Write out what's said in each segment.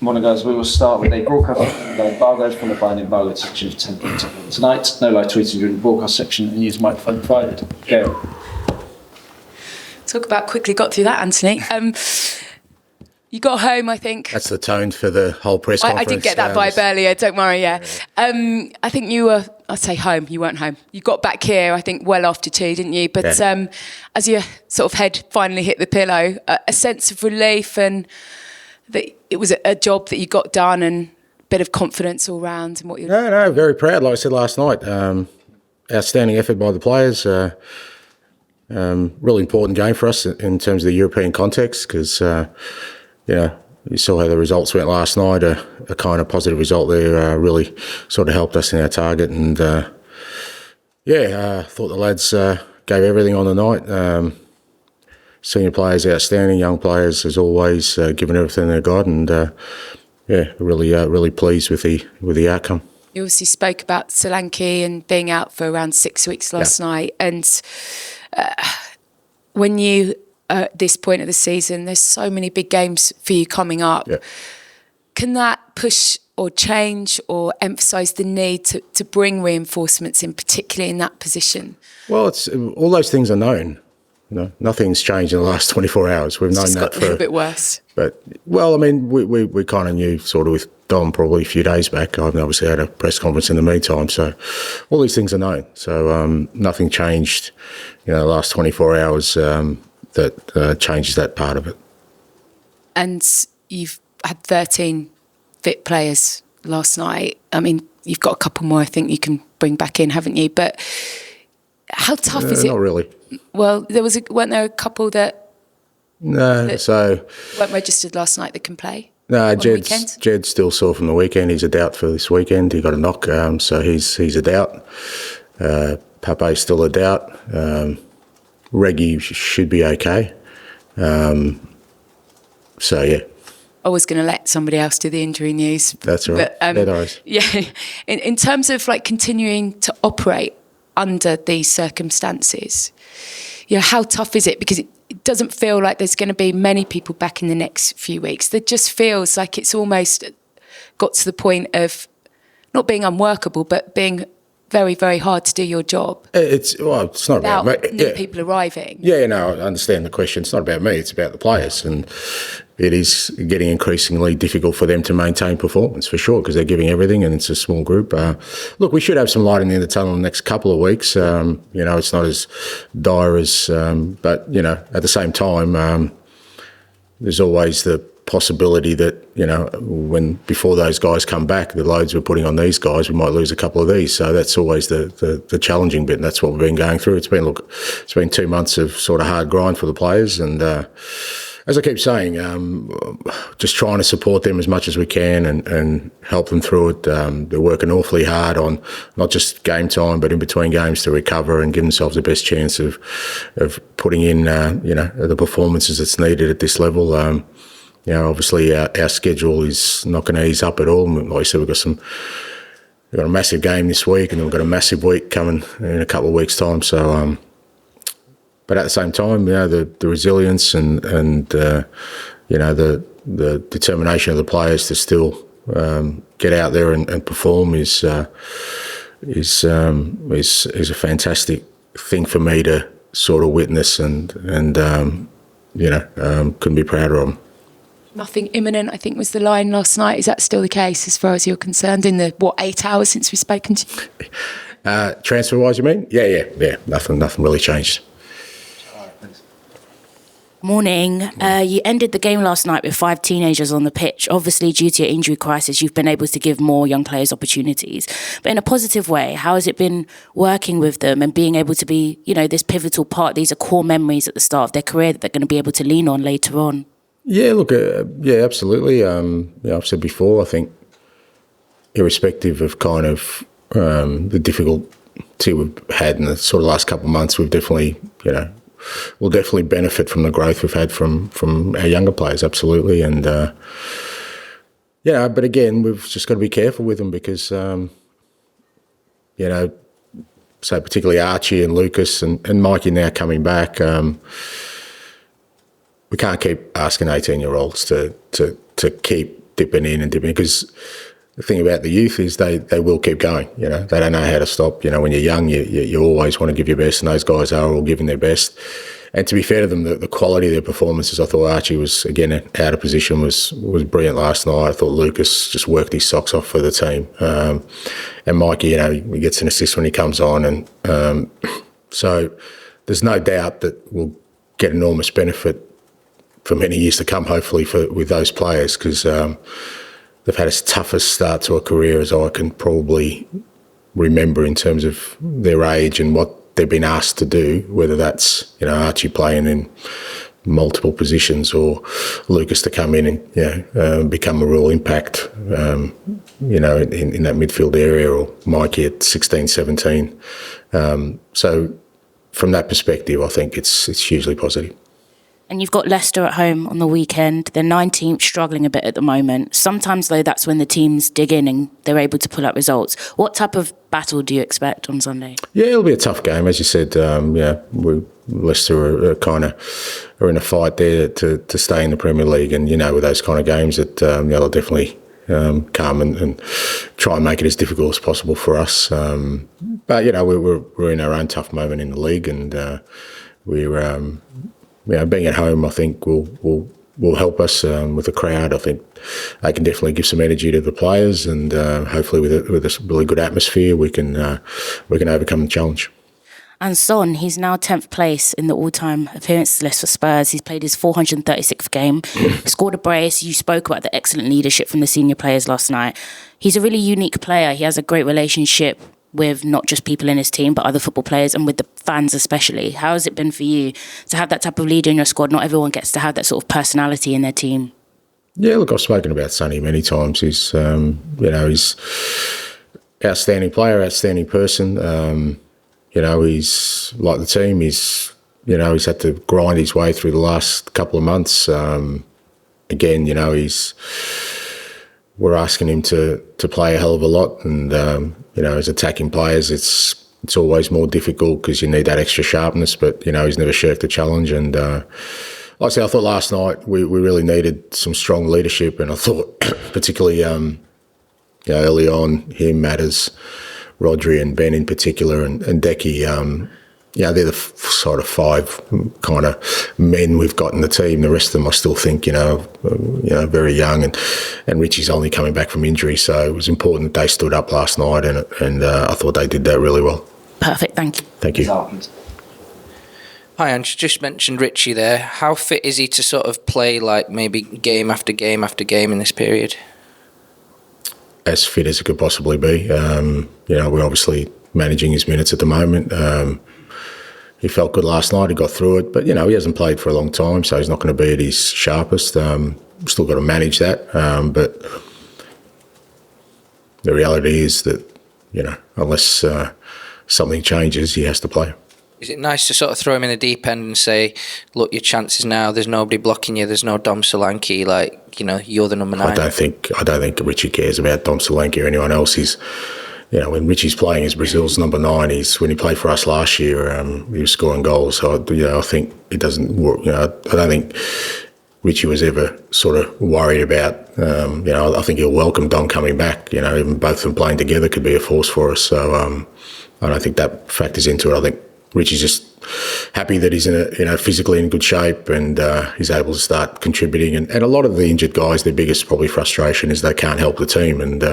Morning, guys. We will start with a broadcast embargo from the BeanymanSports section of 10 tonight. No live tweeting during the broadcast section and use microphone provided. Go. Talk about quickly got through that, Anthony. You got home, I think. That's the tone for the whole press conference. I did get that vibe earlier, don't worry, yeah. I think you were, I'd say home, you weren't home. You got back here, I think, well after 2, didn't you? But as your sort of head finally hit the pillow, a sense of relief and that it was a job that you got done and a bit of confidence all round and what you're doing. No, very proud, like I said last night. Outstanding effort by the players. Really important game for us in terms of the European context because, you saw how the results went last night. A kind of positive result there really sort of helped us in our target. And, thought the lads gave everything on the night. Senior players outstanding, young players as always giving everything they got, and really pleased with the outcome. You obviously spoke about Solanke and being out for around 6 weeks last night, and when you at this point of the season, there's so many big games for you coming up. Yeah. Can that push or change or emphasise the need to bring reinforcements in, particularly in that position? Well, it's all those things are known. Nothing's changed in the last 24 hours. We've known that for a little bit worse. But we kind of knew sort of with Dom probably a few days back. I've obviously had a press conference in the meantime, so all these things are known. So nothing changed, the last 24 hours that changes that part of it. And you've had 13 fit players last night. I mean, you've got a couple more I think you can bring back in, haven't you? But how tough is it? Not really. Well, weren't there a couple that weren't registered last night that can play? No, Jed's still sore from the weekend. He's a doubt for this weekend. He got a knock, so he's a doubt. Pape's still a doubt. Reggie should be okay. So yeah. I was going to let somebody else do the injury news. That's all right. But, yeah, in terms of like continuing to operate under these circumstances, how tough is it? Because it doesn't feel like there's going to be many people back in the next few weeks. It just feels like it's almost got to the point of not being unworkable, but being very, very hard to do your job. It's not about me. New people arriving. Yeah, I understand the question. It's not about me. It's about the players, and it is getting increasingly difficult for them to maintain performance for sure because they're giving everything, and it's a small group. Look, we should have some light in the end of the tunnel in the next couple of weeks. It's not as dire as, but at the same time, there's always the possibility that when before those guys come back, the loads we're putting on these guys, we might lose a couple of these. So that's always the challenging bit, and that's what we've been going through. It's been 2 months of sort of hard grind for the players, and as I keep saying, just trying to support them as much as we can and help them through it. They're working awfully hard on not just game time, but in between games to recover and give themselves the best chance of putting in the performances that's needed at this level. Obviously our schedule is not going to ease up at all. Like I said, we've got a massive game this week, and then we've got a massive week coming in a couple of weeks' time. So, but at the same time, the resilience and the determination of the players to still get out there and perform is a fantastic thing for me to sort of witness, and couldn't be prouder of them. Nothing imminent, I think was the line last night. Is that still the case as far as you're concerned in the 8 hours since we've spoken to you? Transfer-wise, you mean? Yeah. Nothing really changed. Morning. You ended the game last night with 5 teenagers on the pitch. Obviously, due to your injury crisis, you've been able to give more young players opportunities. But in a positive way, how has it been working with them and being able to be, this pivotal part? These are core memories at the start of their career that they're going to be able to lean on later on. Yeah, look, absolutely. I've said before, I think, irrespective of kind of the difficulty we've had in the sort of last couple of months, we've definitely, we'll definitely benefit from the growth we've had from our younger players, absolutely. And, but again, we've just got to be careful with them because, so particularly Archie and Lucas and Mikey now coming back, we can't keep asking 18-year-olds to keep dipping in because the thing about the youth is they will keep going. You know, they don't know how to stop. You know, when you're young, you always want to give your best, and those guys are all giving their best. And to be fair to them, the quality of their performances, I thought Archie was, again, out of position, was brilliant last night. I thought Lucas just worked his socks off for the team. And Mikey, you know, he gets an assist when he comes on. And so there's no doubt that we'll get enormous benefit for many years to come, hopefully, with those players, because they've had as tough a start to a career as I can probably remember in terms of their age and what they've been asked to do, whether that's, you know, Archie playing in multiple positions or Lucas to come in and, you know, become a real impact, you know, in that midfield area, or Mikey at 16, 17. So from that perspective, I think it's hugely positive. And you've got Leicester at home on the weekend. They're 19th, struggling a bit at the moment. Sometimes, though, that's when the teams dig in and they're able to pull out results. What type of battle do you expect on Sunday? Yeah, it'll be a tough game. As you said, Leicester are in a fight there to stay in the Premier League. And, you know, with those kind of games, that they'll definitely come and try and make it as difficult as possible for us. But, you know, we're in our own tough moment in the league, and we're... You know, being at home, I think will help us with the crowd. I think they can definitely give some energy to the players, and hopefully with a really good atmosphere, we can overcome the challenge. And Son, he's now 10th place in the all-time appearances list for Spurs. He's played his 436th game, scored a brace. You spoke about the excellent leadership from the senior players last night. He's a really unique player. He has a great relationship with not just people in his team, but other football players, and with the fans especially. How has it been for you to have that type of leader in your squad? Not everyone gets to have that sort of personality in their team. Yeah, look, I've spoken about Sonny many times. He's, he's outstanding player, outstanding person. He's like the team. He's had to grind his way through the last couple of months. We're asking him to play a hell of a lot, and as attacking players, it's always more difficult because you need that extra sharpness. But he's never shirked the challenge, and like I said, I thought last night we really needed some strong leadership, and I thought particularly early on him, Matters, Rodri, and Ben in particular, and Decky. They're the sort of five kind of men we've got in the team. The rest of them, I still think, very young, and Richie's only coming back from injury, so it was important that they stood up last night, and I thought they did that really well. Perfect, thank you. Thank you. Hi, Ange. Just mentioned Richie there. How fit is he to sort of play like maybe game after game after game in this period? As fit as it could possibly be. We're obviously managing his minutes at the moment. He felt good last night. He got through it, but he hasn't played for a long time, so he's not going to be at his sharpest. Still got to manage that, but the reality is that unless something changes, he has to play. Is it nice to sort of throw him in the deep end and say, "Look, your chances now. There's nobody blocking you. There's no Dom Solanke. You're the number 9." I don't think Richie cares about Dom Solanke or anyone else. He's. When Richie's playing as Brazil's number 9, when he played for us last year, he was scoring goals. So, I think it doesn't work. I don't think Richie was ever sort of worried about, I think he'll welcome Dom coming back. Even both of them playing together could be a force for us. So, I don't think that factors into it. I think Richie's just happy that he's physically in good shape, and he's able to start contributing. And a lot of the injured guys, their biggest probably frustration is they can't help the team. And,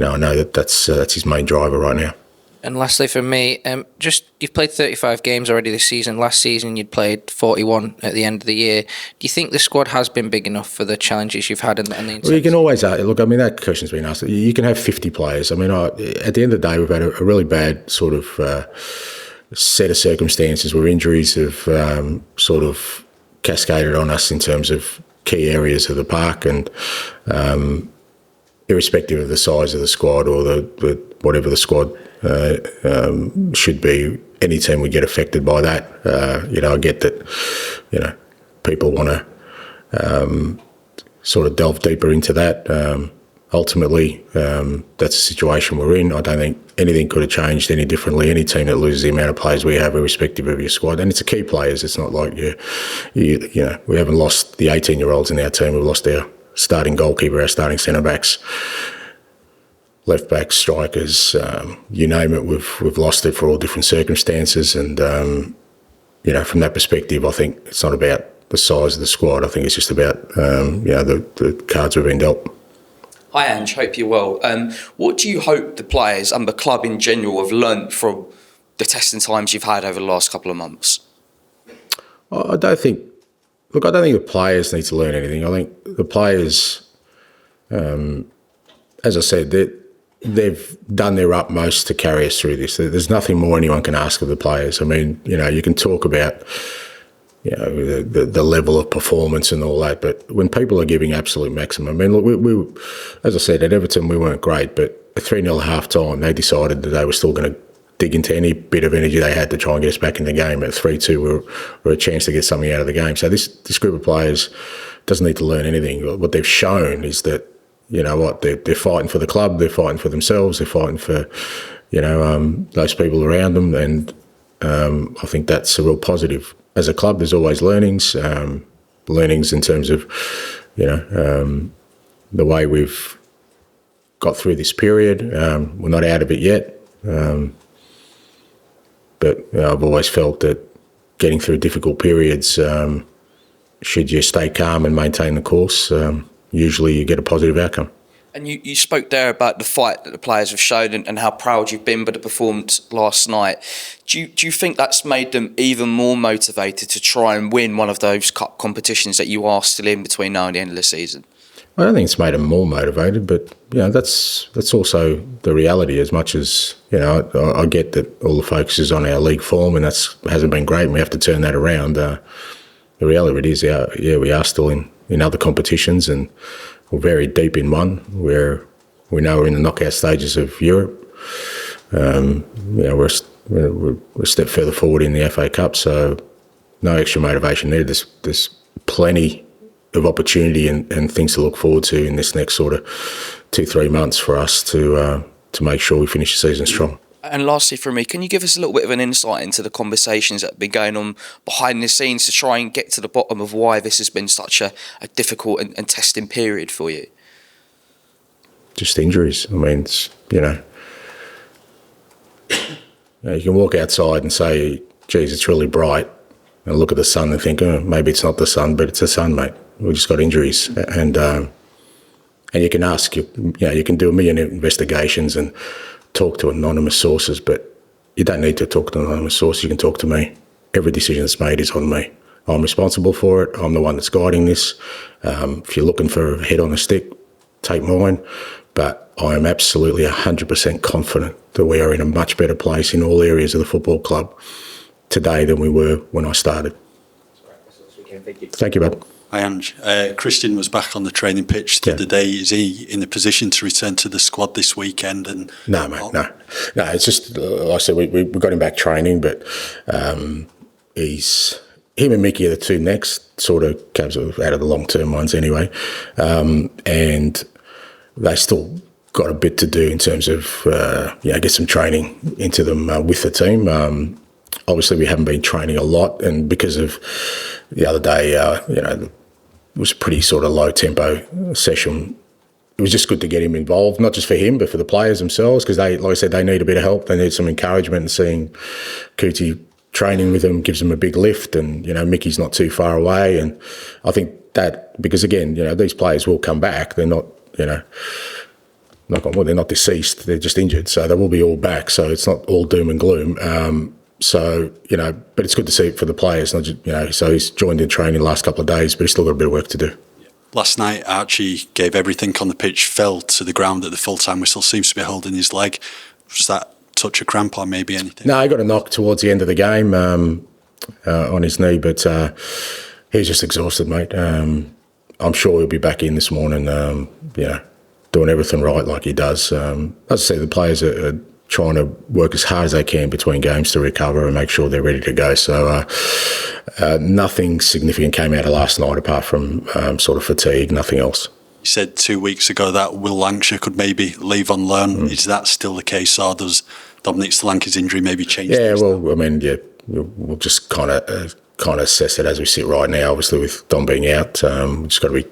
I know that's his main driver right now. And lastly from me, you've played 35 games already this season. Last season you'd played 41 at the end of the year. Do you think the squad has been big enough for the challenges you've had and the intensity? Well, you can always look. I mean, that question's been asked. You can have 50 players. I mean, at the end of the day, we've had a really bad sort of set of circumstances where injuries have sort of cascaded on us in terms of key areas of the park, and irrespective of the size of the squad or the whatever the squad should be, any team would get affected by that. I get that, people want to sort of delve deeper into that. Ultimately, that's the situation we're in. I don't think anything could have changed any differently. Any team that loses the amount of players we have, irrespective of your squad, and it's the key players. It's not like we haven't lost the 18-year-olds in our team. We've lost our starting goalkeeper, our starting centre-backs, left-backs, strikers, you name it, we've lost it for all different circumstances. And, from that perspective, I think it's not about the size of the squad. I think it's just about, the cards we've been dealt. Hi Ange, hope you're well. What do you hope the players and the club in general have learnt from the testing times you've had over the last couple of months? I don't think the players need to learn anything. I think the players, as I said, they've done their utmost to carry us through this. There's nothing more anyone can ask of the players. I mean, you can talk about the level of performance and all that, but when people are giving absolute maximum, I mean, look, we as I said, at Everton we weren't great, but at 3-0 half-time they decided that they were still going to dig into any bit of energy they had to try and get us back in the game. At 3-2 we were a chance to get something out of the game. So this group of players doesn't need to learn anything. What they've shown is that, they're fighting for the club, they're fighting for themselves, they're fighting for, those people around them, and I think that's a real positive. As a club, there's always learnings in terms of, the way we've got through this period. We're not out of it yet, but I've always felt that getting through difficult periods, should you stay calm and maintain the course, usually you get a positive outcome. And you spoke there about the fight that the players have shown and how proud you've been by the performance last night. Do you think that's made them even more motivated to try and win one of those cup competitions that you are still in between now and the end of the season? I don't think it's made them more motivated, but that's also the reality. As much as I get that all the focus is on our league form, and hasn't been great, and we have to turn that around. The reality is, we are still in other competitions, and we're very deep in one where we know we're in the knockout stages of Europe. We're a step further forward in the FA Cup, so no extra motivation there. There's plenty of opportunity and things to look forward to in this next sort of 2-3 months for us to make sure we finish the season strong. And lastly from me, can you give us a little bit of an insight into the conversations that have been going on behind the scenes to try and get to the bottom of why this has been such a difficult and testing period for you? Just injuries. I mean, you can walk outside and say, geez, it's really bright, and look at the sun and think, oh, maybe it's not the sun, but it's the sun, mate. We've just got injuries. And you can ask, you can do a million investigations and talk to anonymous sources, but you don't need to talk to anonymous sources. You can talk to me. Every decision that's made is on me. I'm responsible for it. I'm the one that's guiding this. If you're looking for a head on a stick, take mine. But I am absolutely 100% confident that we are in a much better place in all areas of the football club today than we were when I started. Thank you, bud. Hi, Ange. Cristian was back on the training pitch the other day. Is he in a position to return to the squad this weekend? No, mate, no. It's just, like I said, we got him back training, but him and Mickey are the two next, sort of out of the long-term ones anyway, and they still got a bit to do in terms of, get some training into them with the team. Obviously, we haven't been training a lot, and because of the other day, it was a pretty sort of low-tempo session. It was just good to get him involved, not just for him, but for the players themselves, because like I said, they need a bit of help. They need some encouragement, and seeing Kuti training with them gives them a big lift, and, Mickey's not too far away. And I think that, because again, these players will come back. They're not, knock on wood, they're not deceased, they're just injured. So they will be all back. So it's not all doom and gloom. But it's good to see it for the players. Not just, so he's joined in training the last couple of days, but he's still got a bit of work to do. Last night, Archie gave everything on the pitch, fell to the ground at the full-time whistle, seems to be holding his leg. Was that touch of cramp or maybe anything? No, he got a knock towards the end of the game on his knee, but he's just exhausted, mate. I'm sure he'll be back in this morning, doing everything right like he does. As I say, the players are trying to work as hard as they can between games to recover and make sure they're ready to go. So nothing significant came out of last night apart from sort of fatigue, nothing else. You said 2 weeks ago that Will Lankshear could maybe leave on loan. Is that still the case, or does Dominic Solanke's injury maybe change things? Well, I mean, we'll just kind of kind of assess it as we sit right now. Obviously, with Dom being out, we've just got to be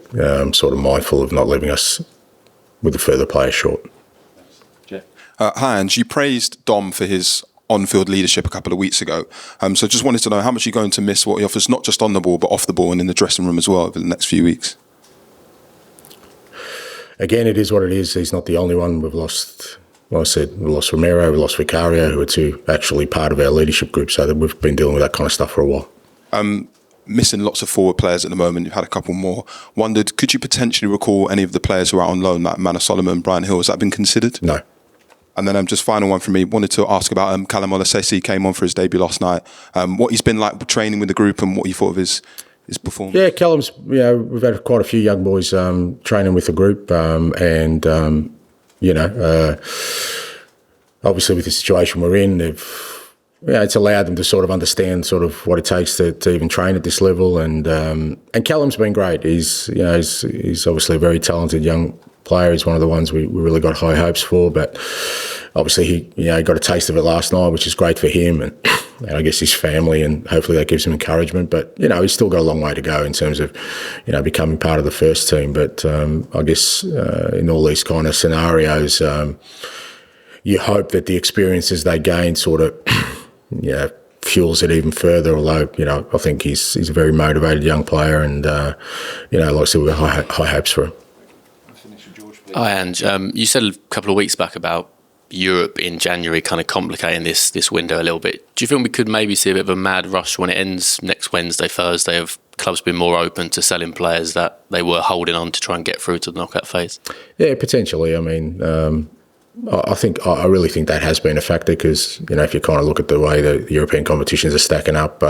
sort of mindful of not leaving us with a further player short. Hi, Ange. You praised Dom for his on-field leadership a couple of weeks ago. So just wanted to know how much you're going to miss what he offers, not just on the ball, but off the ball and in the dressing room as well over the next few weeks. Again, it is what it is. He's not the only one. We've lost, like I said, we lost Romero, we lost Vicario, who are two actually part of our leadership group. So that we've been dealing with that kind of stuff for a while. Missing lots of forward players at the moment. You've had a couple more. Wondered, could you potentially recall any of the players who are out on loan, like Manor, Solomon, Bryan Hill? Has that been considered? No. And then just final one from me. Wanted to ask about Callum Olusesi. Came on for his debut last night. What he's been like training with the group and what you thought of his performance. Yeah, Callum's. We've had quite a few young boys training with the group, and obviously with the situation we're in, it's allowed them to sort of understand sort of what it takes to even train at this level. And Callum's been great. He's obviously a very talented young player. He's one of the ones we really got high hopes for, but obviously he got a taste of it last night, which is great for him and I guess his family, and hopefully that gives him encouragement. But he's still got a long way to go in terms of becoming part of the first team. But I guess in all these kind of scenarios, you hope that the experiences they gain sort of fuels it even further. Although I think he's a very motivated young player, and like I said, we've got high hopes for him. Hi, Ange. You said a couple of weeks back about Europe in January kind of complicating this window a little bit. Do you think we could maybe see a bit of a mad rush when it ends next Wednesday, Thursday, of clubs being more open to selling players that they were holding on to try and get through to the knockout phase? Yeah, potentially. I mean, I really think that has been a factor because, if you kind of look at the way the European competitions are stacking up,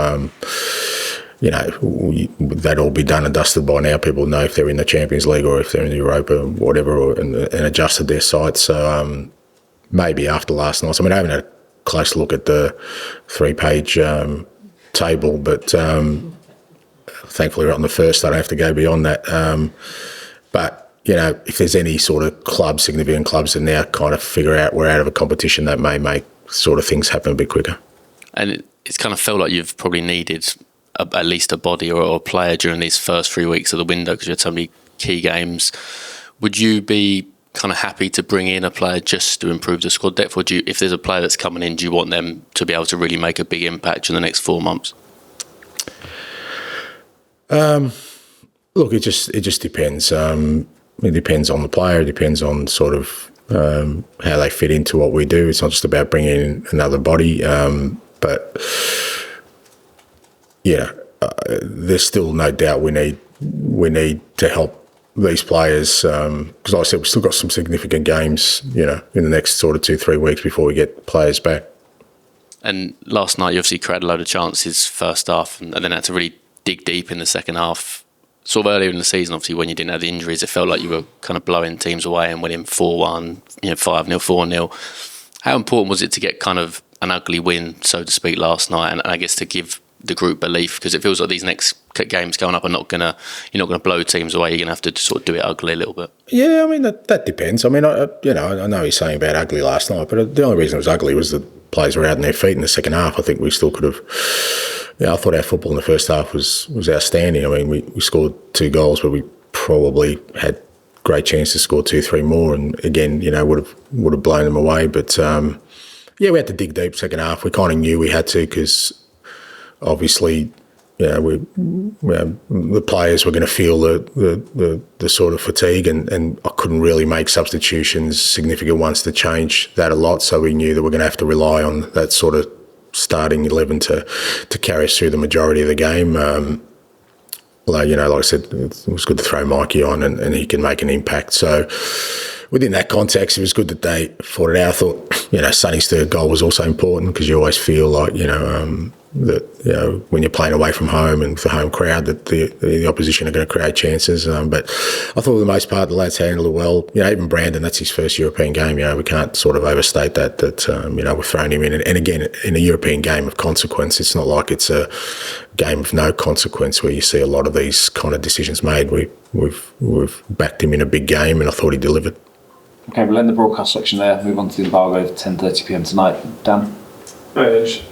they'd all be done and dusted by now. People know if they're in the Champions League or if they're in the Europa or whatever, and adjusted their sites. So maybe after last night. I mean, I haven't had a close look at the 3-page table, but thankfully we're on the first. I don't have to go beyond that. But if there's any sort of significant clubs that now kind of figure out we're out of a competition, that may make sort of things happen a bit quicker. And it's kind of felt like you've probably needed at least a body or a player during these first 3 weeks of the window because you had so many key games. Would you be kind of happy to bring in a player just to improve the squad depth, or if there's a player that's coming in, do you want them to be able to really make a big impact in the next 4 months? Look, it just depends. It depends on the player. It depends on sort of how they fit into what we do. It's not just about bringing in another body, but there's still no doubt we need to help these players because, like I said, we've still got some significant games, in the next sort of 2-3 weeks before we get players back. And last night, you obviously created a load of chances first half, and then had to really dig deep in the second half. Sort of earlier in the season, obviously, when you didn't have the injuries, it felt like you were kind of blowing teams away and winning 4-1, 5-0, 4-0. How important was it to get kind of an ugly win, so to speak, last night, and I guess to give the group belief, because it feels like these next games going up are you're not gonna blow teams away. You're gonna have to sort of do it ugly a little bit. Yeah, I mean that depends. I mean, I know he's saying about ugly last night, but the only reason it was ugly was the players were out on their feet in the second half. I think we still could have. I thought our football in the first half was outstanding. I mean, we scored 2 goals, but we probably had great chance to score 2-3 more, and again, would have blown them away. But we had to dig deep second half. We kind of knew we had to because. Obviously, the players were going to feel the sort of fatigue, and I couldn't really make substitutions, significant ones, to change that a lot. So we knew that we're going to have to rely on that sort of starting 11 to carry us through the majority of the game. Like I said, it was good to throw Mikey on, and he can make an impact. So within that context, it was good that they fought it out. I thought, Sonny's third goal was also important because you always feel like, that when you're playing away from home and with the home crowd, that the opposition are going to create chances. But I thought for the most part the lads handled it well. Even Brandon, that's his first European game. We can't sort of overstate that we're throwing him in. And again, in a European game of consequence, it's not like it's a game of no consequence where you see a lot of these kind of decisions made. We've backed him in a big game, and I thought he delivered. Okay, we'll end the broadcast section there. Move on to the embargo at 10:30 p.m. tonight. Dan. Right,